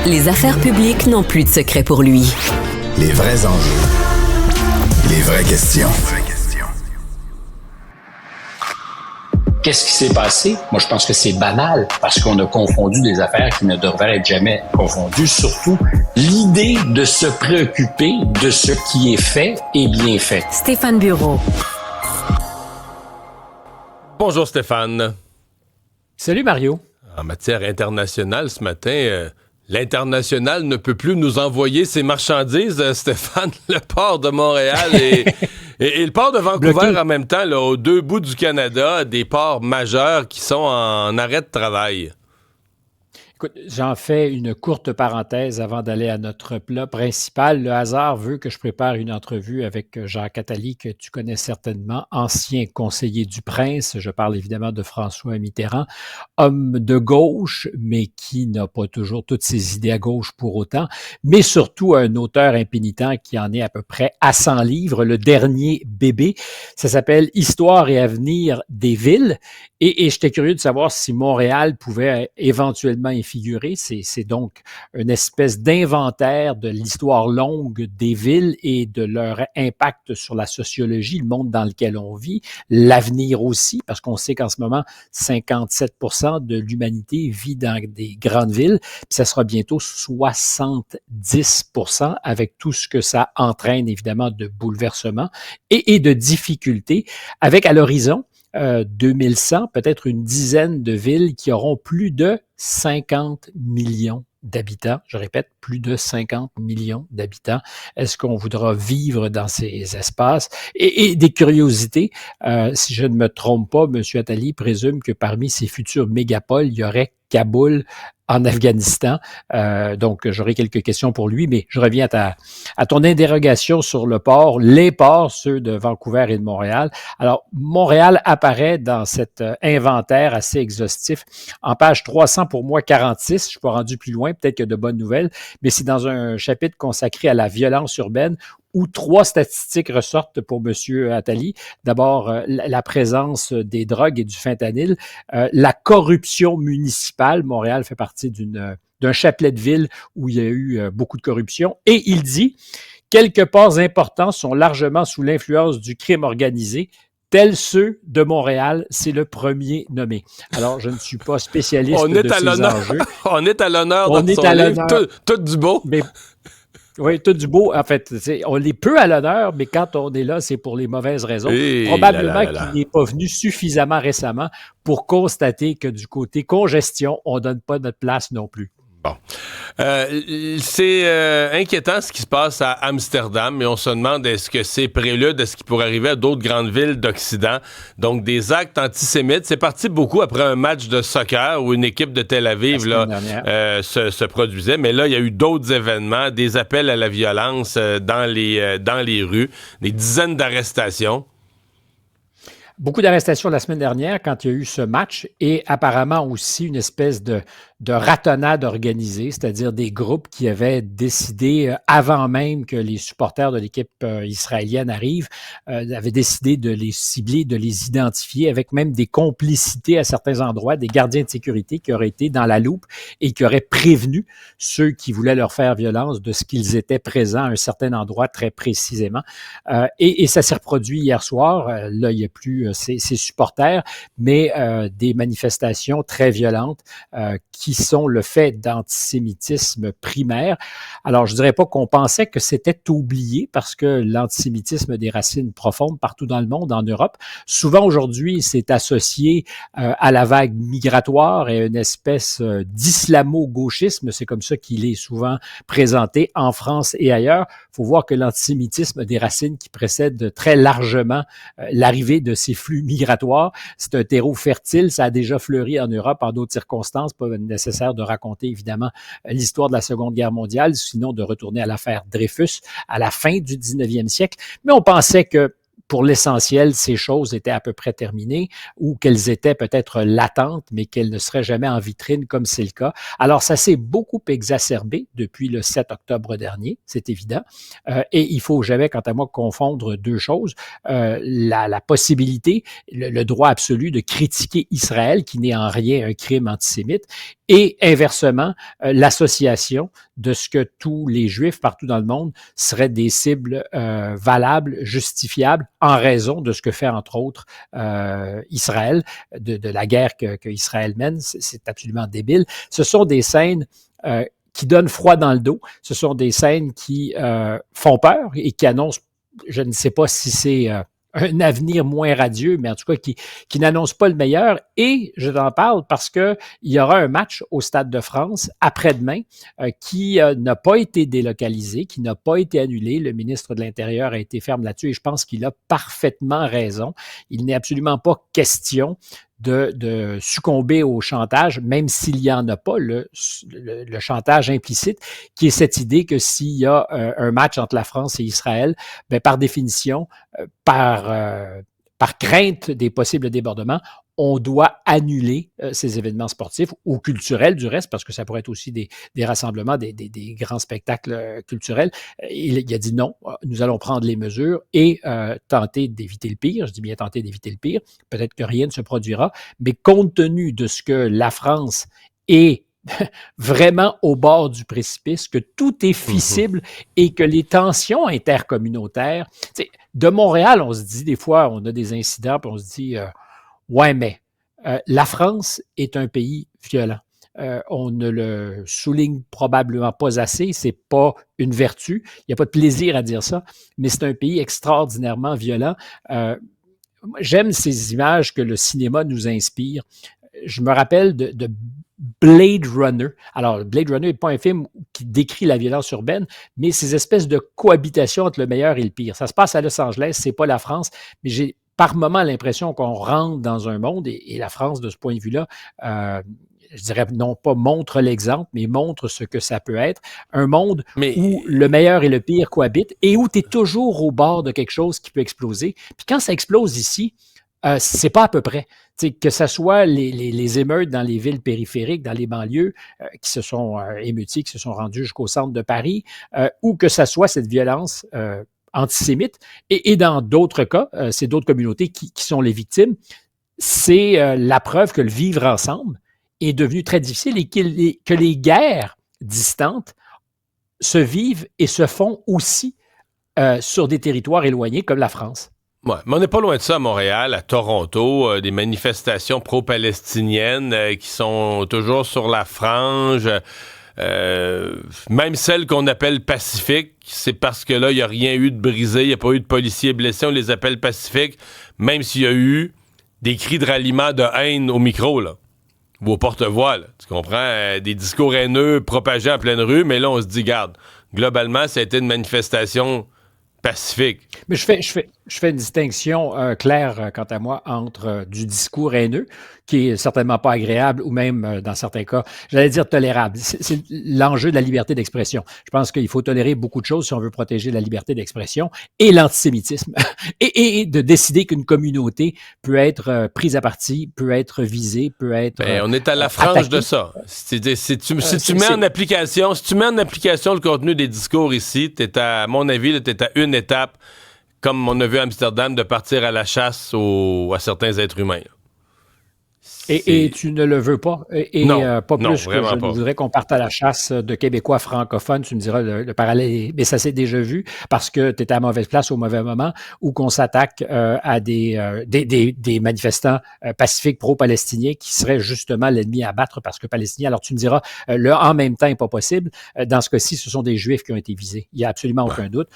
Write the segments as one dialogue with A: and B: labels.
A: Les affaires publiques n'ont plus de secret pour lui.
B: Les vrais enjeux. Les vraies questions.
C: Qu'est-ce qui s'est passé? Moi, je pense que c'est banal parce qu'on a confondu des affaires qui ne devraient être jamais confondues. Surtout, l'idée de se préoccuper de ce qui est fait et bien fait.
A: Stéphane Bureau.
D: Bonjour Stéphane.
E: Salut Mario.
D: En matière internationale, ce matin, l'international ne peut plus nous envoyer ses marchandises, Stéphane. Le port de Montréal et le port de Vancouver bloqué en même temps, là, aux deux bouts du Canada, des ports majeurs qui sont en arrêt de travail.
E: Écoute, j'en fais une courte parenthèse avant d'aller à notre plat principal. Le hasard veut que je prépare une entrevue avec Jacques Attali, que tu connais certainement, ancien conseiller du Prince. Je parle évidemment de François Mitterrand, homme de gauche, mais qui n'a pas toujours toutes ses idées à gauche pour autant, mais surtout un auteur impénitent qui en est à peu près à 100 livres, le dernier bébé. Ça s'appelle « Histoire et avenir des villes ». Et j'étais curieux de savoir si Montréal pouvait éventuellement y figurer. C'est donc une espèce d'inventaire de l'histoire longue des villes et de leur impact sur la sociologie, le monde dans lequel on vit, l'avenir aussi, parce qu'on sait qu'en ce moment, 57% de l'humanité vit dans des grandes villes, puis ça sera bientôt 70% avec tout ce que ça entraîne évidemment de bouleversements et de difficultés, avec à l'horizon 2100, peut-être une dizaine de villes qui auront plus de 50 millions d'habitants. Je répète, plus de 50 millions d'habitants. Est-ce qu'on voudra vivre dans ces espaces? Et des curiosités, si je ne me trompe pas, M. Attali présume que parmi ces futures mégapoles, il y aurait Kaboul en Afghanistan. Donc, j'aurai quelques questions pour lui, mais je reviens à ton interrogation sur le port, les ports, ceux de Vancouver et de Montréal. Alors, Montréal apparaît dans cet inventaire assez exhaustif en page 300 pour moi, 46. Je ne suis pas rendu plus loin, peut-être qu'il y a de bonnes nouvelles, mais c'est dans un chapitre consacré à la violence urbaine où 3 statistiques ressortent pour M. Attali. D'abord, la présence des drogues et du fentanyl, la corruption municipale. Montréal fait partie d'un chapelet de villes où il y a eu beaucoup de corruption. Et il dit « Quelques ports importants sont largement sous l'influence du crime organisé. Tels ceux de Montréal, c'est le premier nommé. » Alors, je ne suis pas spécialiste de ces enjeux.
D: On est à l'honneur dans son livre. Tout du beau.
E: Mais, oui, tout du beau. En fait, on est peu à l'honneur, mais quand on est là, c'est pour les mauvaises raisons. Probablement qu'il n'est pas venu suffisamment récemment pour constater que du côté congestion, on ne donne pas notre place non plus.
D: Bon. C'est inquiétant ce qui se passe à Amsterdam, mais on se demande est-ce que c'est prélude, est-ce qu'il pourrait arriver à d'autres grandes villes d'Occident. Donc, des actes antisémites. C'est parti beaucoup après un match de soccer où une équipe de Tel Aviv se produisait. Mais là, il y a eu d'autres événements, des appels à la violence dans les rues, des dizaines d'arrestations.
E: Beaucoup d'arrestations la semaine dernière quand il y a eu ce match et apparemment aussi une espèce de ratonnade organisée, c'est-à-dire des groupes qui avaient décidé, avant même que les supporters de l'équipe israélienne arrivent, avaient décidé de les cibler, de les identifier, avec même des complicités à certains endroits, des gardiens de sécurité qui auraient été dans la loupe et qui auraient prévenu ceux qui voulaient leur faire violence de ce qu'ils étaient présents à un certain endroit très précisément. Et ça s'est reproduit hier soir. Là, il n'y a plus ces supporters, mais des manifestations très violentes qui sont le fait d'antisémitisme primaire. Alors, je dirais pas qu'on pensait que c'était oublié parce que l'antisémitisme a des racines profondes partout dans le monde, en Europe. Souvent, aujourd'hui, c'est associé à la vague migratoire et à une espèce d'islamo-gauchisme. C'est comme ça qu'il est souvent présenté en France et ailleurs. Il faut voir que l'antisémitisme a des racines qui précèdent très largement l'arrivée de ces flux migratoires. C'est un terreau fertile. Ça a déjà fleuri en Europe en d'autres circonstances. Pas nécessaire de raconter, évidemment, l'histoire de la Seconde Guerre mondiale, sinon de retourner à l'affaire Dreyfus à la fin du 19e siècle. Mais on pensait que pour l'essentiel, ces choses étaient à peu près terminées ou qu'elles étaient peut-être latentes, mais qu'elles ne seraient jamais en vitrine comme c'est le cas. Alors, ça s'est beaucoup exacerbé depuis le 7 octobre dernier, c'est évident. Et il faut jamais, quant à moi, confondre deux choses. La possibilité, le droit absolu de critiquer Israël, qui n'est en rien un crime antisémite, et inversement, l'association de ce que tous les Juifs partout dans le monde seraient des cibles valables, justifiables, en raison de ce que fait, entre autres, Israël, de la guerre que Israël mène. C'est absolument débile. Ce sont des scènes qui donnent froid dans le dos. Ce sont des scènes qui font peur et qui annoncent, je ne sais pas si c'est un avenir moins radieux, mais en tout cas qui n'annonce pas le meilleur. Et je t'en parle parce que il y aura un match au Stade de France après-demain qui n'a pas été délocalisé, qui n'a pas été annulé. Le ministre de l'Intérieur a été ferme là-dessus et je pense qu'il a parfaitement raison. Il n'est absolument pas question de succomber au chantage, même s'il n'y en a pas, le chantage implicite, qui est cette idée que s'il y a un match entre la France et Israël, ben, par définition, par crainte des possibles débordements, on doit annuler ces événements sportifs ou culturels du reste, parce que ça pourrait être aussi des rassemblements, des grands spectacles culturels. Il a dit non, nous allons prendre les mesures et tenter d'éviter le pire. Je dis bien tenter d'éviter le pire. Peut-être que rien ne se produira, mais compte tenu de ce que la France est vraiment au bord du précipice, que tout est fissible et que les tensions intercommunautaires... De Montréal, on se dit des fois, on a des incidents, puis on se dit... ouais, mais la France est un pays violent. On ne le souligne probablement pas assez, c'est pas une vertu, il n'y a pas de plaisir à dire ça, mais c'est un pays extraordinairement violent. J'aime ces images que le cinéma nous inspire. Je me rappelle de Blade Runner. Alors, Blade Runner n'est pas un film qui décrit la violence urbaine, mais ces espèces de cohabitation entre le meilleur et le pire. Ça se passe à Los Angeles, c'est pas la France, mais j'ai par moment l'impression qu'on rentre dans un monde, et la France, de ce point de vue-là, je dirais non pas montre l'exemple, mais montre ce que ça peut être. Un monde où le meilleur et le pire cohabitent et où tu es toujours au bord de quelque chose qui peut exploser. Puis quand ça explose ici, c'est pas à peu près. T'sais, que ce soit les émeutes dans les villes périphériques, dans les banlieues, qui se sont émeutiers, qui se sont rendus jusqu'au centre de Paris, ou que ce soit cette violence antisémite, et dans d'autres cas, c'est d'autres communautés qui sont les victimes, c'est la preuve que le vivre ensemble est devenu très difficile et que les guerres distantes se vivent et se font aussi sur des territoires éloignés comme la France.
D: Ouais, mais on n'est pas loin de ça à Montréal, à Toronto, des manifestations pro-palestiniennes qui sont toujours sur la frange. Même celles qu'on appelle pacifiques, c'est parce que là, il n'y a rien eu de brisé, il n'y a pas eu de policiers blessés, on les appelle pacifiques, même s'il y a eu des cris de ralliement de haine au micro, là, ou au porte-voix, là, tu comprends? Des discours haineux propagés en pleine rue, mais là, on se dit, garde, globalement, ça a été une manifestation pacifique.
E: Mais je fais une distinction claire, quant à moi, entre du discours haineux, qui est certainement pas agréable, ou même, dans certains cas, j'allais dire tolérable. C'est l'enjeu de la liberté d'expression. Je pense qu'il faut tolérer beaucoup de choses si on veut protéger la liberté d'expression et l'antisémitisme. et de décider qu'une communauté peut être prise à partie, peut être visée, peut être
D: on est à la frange
E: attaquée.
D: de ça. Si tu mets en application le contenu des discours ici, à mon avis, t'es à une étape, comme on a vu à Amsterdam, de partir à la chasse à certains êtres humains.
E: Et tu ne le veux pas.
D: Non,
E: pas
D: non,
E: plus que je
D: pas.
E: voudrais qu'on parte à la chasse de Québécois francophones. Tu me diras le parallèle, mais ça s'est déjà vu parce que tu étais à mauvaise place au mauvais moment, ou qu'on s'attaque à des manifestants pacifiques pro-palestiniens qui seraient justement l'ennemi à battre parce que palestiniens. Alors tu me diras, le en même temps n'est pas possible. Dans ce cas-ci, ce sont des Juifs qui ont été visés. Il n'y a absolument aucun doute.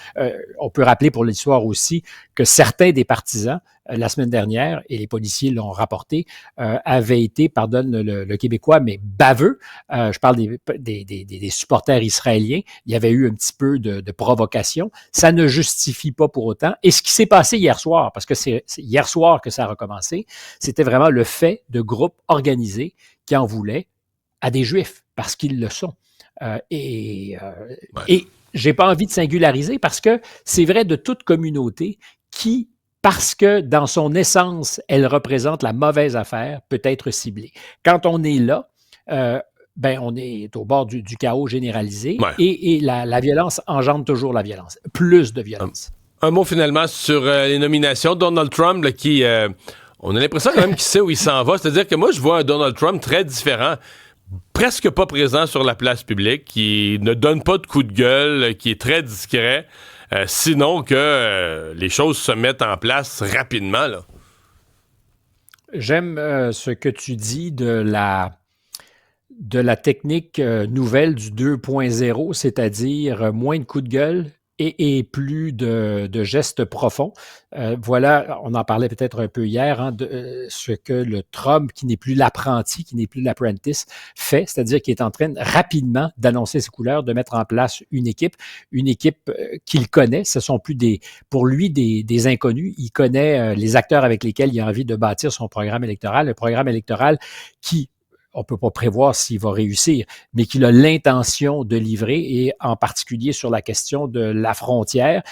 E: On peut rappeler pour l'histoire aussi que certains des partisans, la semaine dernière, et les policiers l'ont rapporté, avaient été, pardonne le Québécois, mais baveux. Je parle des supporters israéliens. Il y avait eu un petit peu de provocation. Ça ne justifie pas pour autant. Et ce qui s'est passé hier soir, parce que c'est hier soir que ça a recommencé, c'était vraiment le fait de groupes organisés qui en voulaient à des Juifs, parce qu'ils le sont. Et j'ai pas envie de singulariser, parce que c'est vrai de toute communauté qui parce que dans son essence, elle représente la mauvaise affaire, peut être ciblée. Quand on est là, on est au bord du chaos généralisé et la violence engendre toujours la violence, plus de violence.
D: Un mot finalement sur les nominations. Donald Trump, là, qui... on a l'impression quand même qu'il sait où il s'en va. C'est-à-dire que moi, je vois un Donald Trump très différent, presque pas présent sur la place publique, qui ne donne pas de coup de gueule, qui est très discret, sinon que les choses se mettent en place rapidement, là.
E: J'aime ce que tu dis de la technique nouvelle du 2.0, c'est-à-dire moins de coups de gueule et plus de gestes profonds. Voilà, on en parlait peut-être un peu hier, de ce que le Trump, qui n'est plus l'apprenti, qui n'est plus l'apprentice, fait, c'est-à-dire qu'il est en train rapidement d'annoncer ses couleurs, de mettre en place une équipe qu'il connaît. Ce sont plus pour lui des inconnus. Il connaît les acteurs avec lesquels il a envie de bâtir son programme électoral, un programme électoral qui, on ne peut pas prévoir s'il va réussir, mais qu'il a l'intention de livrer, et en particulier sur la question de la frontière.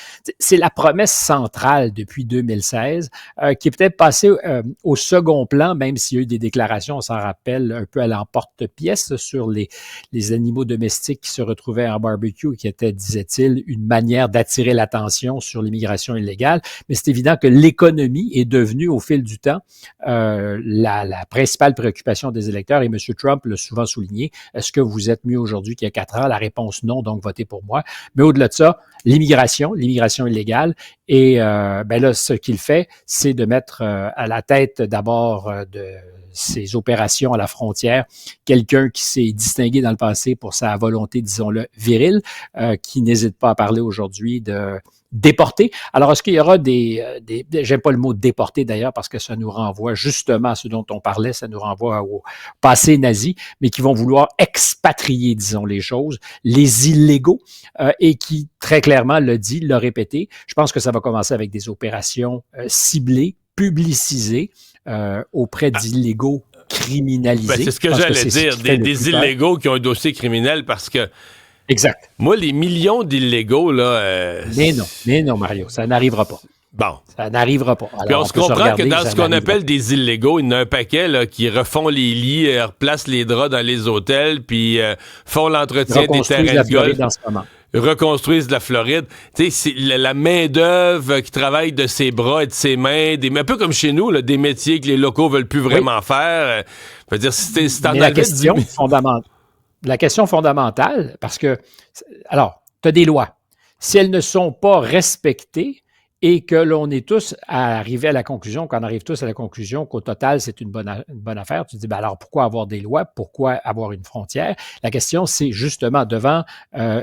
E: C'est la promesse centrale depuis 2016, qui est peut-être passée au second plan, même s'il y a eu des déclarations, on s'en rappelle, un peu à l'emporte-pièce sur les animaux domestiques qui se retrouvaient en barbecue, qui était, disait-il, une manière d'attirer l'attention sur l'immigration illégale. Mais c'est évident que l'économie est devenue, au fil du temps, la principale préoccupation des électeurs. Et M. Trump l'a souvent souligné. Est-ce que vous êtes mieux aujourd'hui qu'il y a 4 ans? La réponse, non, donc votez pour moi. Mais au-delà de ça, l'immigration illégale. Et là, ce qu'il fait, c'est de mettre à la tête d'abord de ces opérations à la frontière quelqu'un qui s'est distingué dans le passé pour sa volonté, disons-le, virile, qui n'hésite pas à parler aujourd'hui de déportés. Alors, est-ce qu'il y aura j'aime pas le mot déporté d'ailleurs, parce que ça nous renvoie justement à ce dont on parlait, ça nous renvoie au passé nazi, mais qui vont vouloir expatrier, disons les choses, les illégaux, et qui très clairement l'a dit, l'a répété. Je pense que ça va commencer avec des opérations ciblées, publicisées, auprès d'illégaux criminalisés.
D: C'est ce que j'allais dire, des illégaux qui ont un dossier criminel, parce que
E: exact.
D: Moi, les millions d'illégaux, là...
E: Mais non, Mario, ça n'arrivera pas.
D: Bon.
E: Ça n'arrivera pas. Alors,
D: puis on se comprend que dans ce qu'on appelle des illégaux, il y en a un paquet là, qui refont les lits, replacent les draps dans les hôtels, puis font l'entretien des terrains de golf. En ce moment. Reconstruisent la Floride. Tu sais, c'est la main-d'œuvre qui travaille de ses bras et de ses mains, un peu comme chez nous, là, des métiers que les locaux veulent plus vraiment faire. Je veux dire, si t'en
E: la question fondamentale. La question fondamentale, parce que, alors, tu as des lois. Si elles ne sont pas respectées et que l'on est tous arrivés à la conclusion, qu'on arrive tous à la conclusion qu'au total, c'est une bonne affaire, tu te dis, alors pourquoi avoir des lois? Pourquoi avoir une frontière? La question, c'est justement devant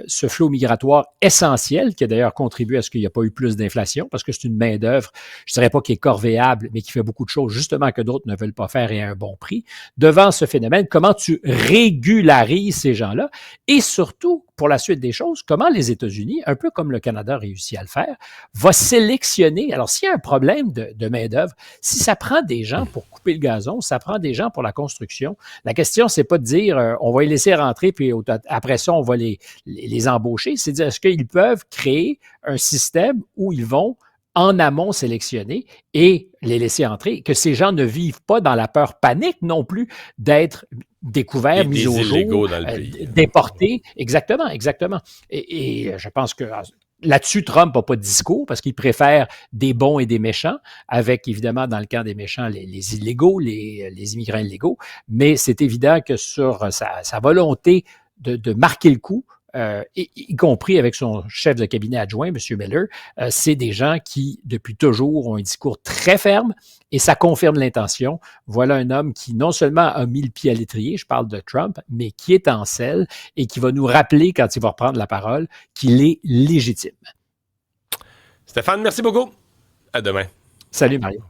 E: ce flot migratoire essentiel, qui a d'ailleurs contribué à ce qu'il n'y a pas eu plus d'inflation, parce que c'est une main-d'œuvre, je ne dirais pas qui est corvéable, mais qui fait beaucoup de choses, justement, que d'autres ne veulent pas faire et à un bon prix. Devant ce phénomène, comment tu régularises ces gens-là? Et surtout, pour la suite des choses, comment les États-Unis, un peu comme le Canada réussit à le faire, va sélectionner. Alors, s'il y a un problème de main-d'œuvre, si ça prend des gens pour couper le gazon, ça prend des gens pour la construction, la question, c'est pas de dire on va les laisser rentrer, puis après ça, on va les embaucher. C'est de dire est-ce qu'ils peuvent créer un système où ils vont en amont sélectionner et les laisser entrer, que ces gens ne vivent pas dans la peur panique non plus d'être découverts, mis au jour, déportés. Exactement. Et je pense que là-dessus, Trump n'a pas de discours parce qu'il préfère des bons et des méchants, avec évidemment, dans le camp des méchants, les illégaux, les immigrants illégaux, mais c'est évident que sur sa volonté de marquer le coup, y compris avec son chef de cabinet adjoint, M. Miller, c'est des gens qui, depuis toujours, ont un discours très ferme et ça confirme l'intention. Voilà un homme qui non seulement a mis le pied à l'étrier, je parle de Trump, mais qui est en selle et qui va nous rappeler, quand il va reprendre la parole, qu'il est légitime.
D: Stéphane, merci beaucoup. À demain.
E: Salut, Mario.